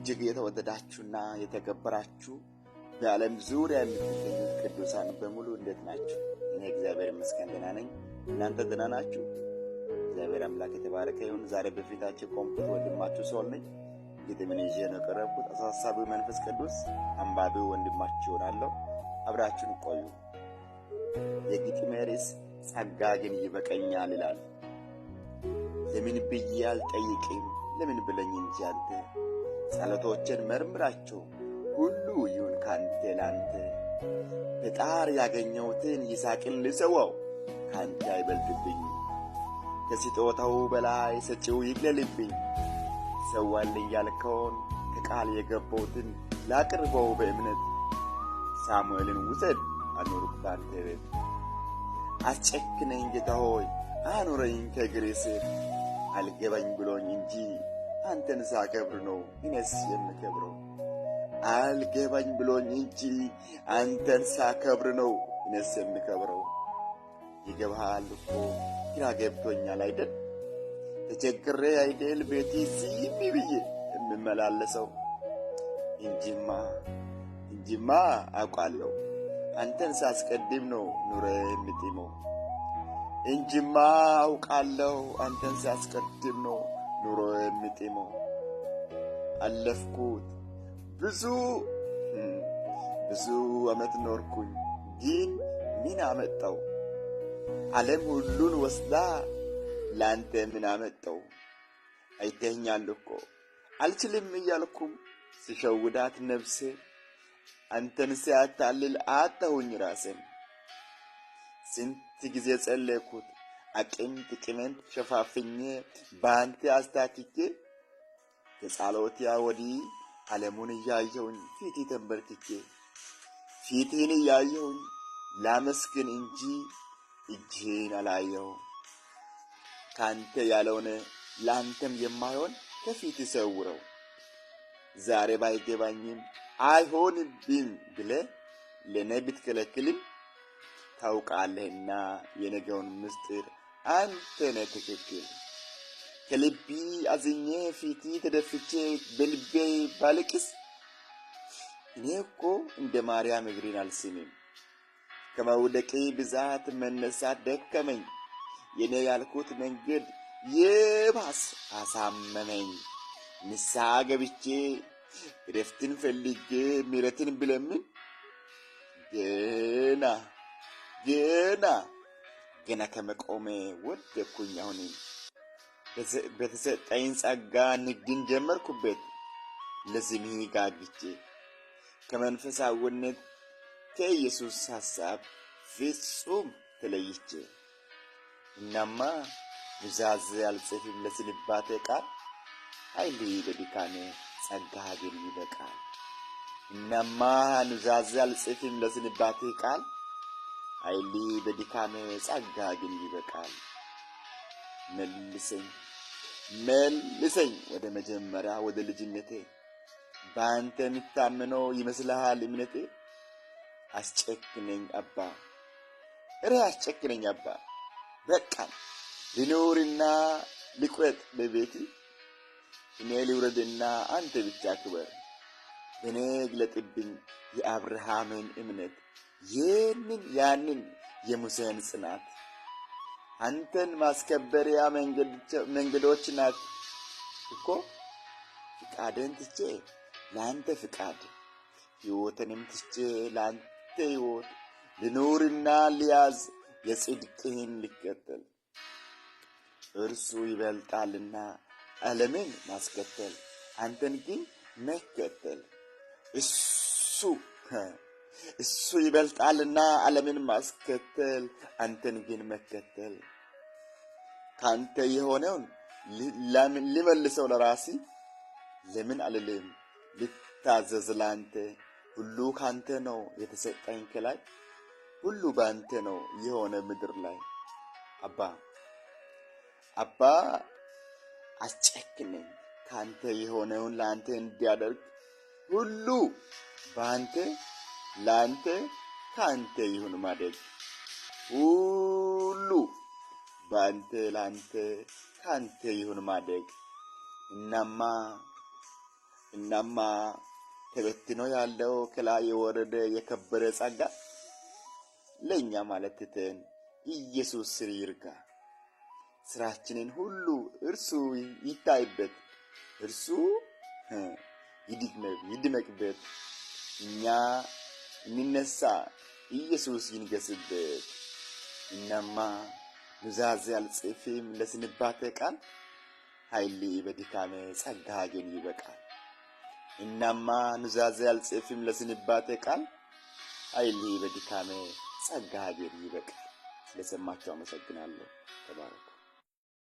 እጅግ የተወደዳችሁና የተከበራችሁ በዓለም ዙሪያ የምትገኙ ቅዱሳን በሙሉ እንዴት ናችሁ? እኔ እግዚአብሔር ይመስገን ደህና ነኝ። እናንተ ደህና ናችሁ? እግዚአብሔር አምላክ የተባረከ ይሁን። ዛሬ በፊታችሁ ቆምኩት ወንድማችሁ ሰውል ነኝ። ግጥምን ይዤ ነው የቀረብኩት። አሳሳቢው መንፈስ ቅዱስ አንባቢው ወንድማችሁ እሆናለሁ። አብራችሁን ቆዩ። የግጥሜ ርዕስ ጸጋ ግን ይበቃኛል ይላል። ለምን ብዬ አልጠይቅም ለምን ብለኝ እንጂ አንተ ጸሎቶችን መርምራቸው ሁሉ ይሁን ካንተ ላንተ። በጣር ያገኘሁትን ይስሐቅን ልሰዋው ካንተ አይበልጥብኝ። ከስጦታው በላይ ሰጪው ይግለልብኝ። ሰዋልኝ ያልከውን ከቃል የገባሁትን ላቅርበው በእምነት። ሳሙኤልን ውሰድ አኑርክ ባንተ ቤት። አስጨክነኝ ጌታ ሆይ አኑረኝ ከእግሬ ስር። አልገባኝ ብሎኝ እንጂ አንተን ሳከብር ነው እኔስ የምከብረው። አልገባኝ ብሎኝ እንጂ አንተን ሳከብር ነው እኔስ የምከብረው። ይገባሃል እኮ ግራ ገብቶኛል አይደል? ተቸግሬ አይደል ቤቴ ዝም ብዬ የምመላለሰው። እንጂማ አውቃለሁ አንተን ሳስቀድም ነው ኑሮ የምጥመው። እንጂማ አውቃለሁ አንተን ሳስቀድም ነው ኑሮ የምጥመው። አለፍኩት ብዙ ዓመት ኖርኩኝ፣ ግን ምን አመጣው? ዓለም ሁሉን ወስዳ ላንተ ምን አመጣው? አይተኸኛል እኮ አልችልም እያልኩም ስሸውዳት ነፍሴ አንተን ሲያታልል አጣሁኝ ራሴን። ስንት ጊዜ ጸለይኩት አቅም ጥቅሜን ሸፋፍኜ በአንተ አስታክኬ። ከጸሎትያ ወዲህ ዓለሙን እያየሁኝ ፊት ተንበርክኬ። ፊትህን እያየሁኝ ላመስግን እንጂ እጅህን አላየሁ። ካንተ ያልሆነ ለአንተም የማይሆን ከፊት ሰውረው። ዛሬ ባይገባኝም አይሆንብኝ ብለህ ለእኔ ብትከለክልም ታውቃለህና የነገውን ምስጢር አንተ ነህ ትክክል። ከልቢ አዝኜ ፊት ተደፍቼ በልቤ ባልቅስ እኔ እኮ እንደ ማርያም እግሬን አልስምም። ከመውደቄ ብዛት መነሳት ደከመኝ። የኔ ያልኩት መንገድ የባስ አሳመመኝ። ንስሐ ገብቼ እረፍትን ፈልጌ ምሕረትን ብለምን ገና ከመቆሜ ወደኩኝ። አሁን በተሰጠኝ ጸጋ ንግድን ጀመርኩበት ለስምህ ጋግቼ። ከመንፈሳዊነት ከኢየሱስ ሐሳብ ፍጹም ተለይቼ። እናማ ኑዛዜ አልጽፍም ለስንባቴ ቃል ኃይሌ በድካሜ ጸጋ ግን ይበቃል። እናማ ኑዛዜ አልጽፍም ለስንባቴ ቃል ኃይሌ በድካሜ ጸጋ ግን ይበቃል። መልሰኝ ወደ መጀመሪያ ወደ ልጅነቴ። በአንተ የምታምነው ይመስልሃል እምነቴ? አስጨክነኝ አባ በቃ ልኖርና ልቁረጥ በቤት። እኔ ልውረድና አንተ ብቻ ክበር። በእኔ ግለጥብኝ የአብርሃምን እምነት ያንን የሙሴን ጽናት። አንተን ማስከበሪያ መንገዶች ናት እኮ። ፍቃድን ትቼ ለአንተ ፍቃድ፣ ሕይወትንም ትቼ ለአንተ ሕይወት ልኑርና ልያዝ የጽድቅህን ልከተል። እርሱ ይበልጣልና ዓለምን ማስከተል አንተን ግን መከተል። እሱ ይበልጣልና ዓለምን ማስከተል አንተን ግን መከተል። ካንተ የሆነውን ልመልሰው ለራሲ ለምን አልልም ልታዘዝ ላንተ። ሁሉ ካንተ ነው የተሰጠኝ ከላይ፣ ሁሉ ባንተ ነው የሆነ ምድር ላይ። አባ አስጨክነኝ ካንተ የሆነውን ለአንተ እንዲያደርግ። ሁሉ ባንተ ላንተ ካንተ ይሁን ማደግ። ሁሉ ባንተ ላንተ ካንተ ይሁን ማደግ። እናማ ተበትኖ ያለው ከላይ የወረደ የከበረ ጸጋ ለኛ ማለት ትተን ኢየሱስ ስር ይርጋ። ስራችንን ሁሉ እርሱ ይታይበት፣ እርሱ ይድመቅበት። እኛ እንነሳ፣ ኢየሱስ ይንገስበት። እናማ ኑዛዜ አልጽፍም ለስንባተ ቃል፣ ኃይሌ በድካሜ ጸጋ ግን ይበቃል። እናማ ኑዛዜ አልጽፍም ለስንባተ ቃል፣ ኃይሌ በድካሜ ጸጋ ግን ይበቃል። ስለሰማችሁ አመሰግናለሁ። ተባረኩ።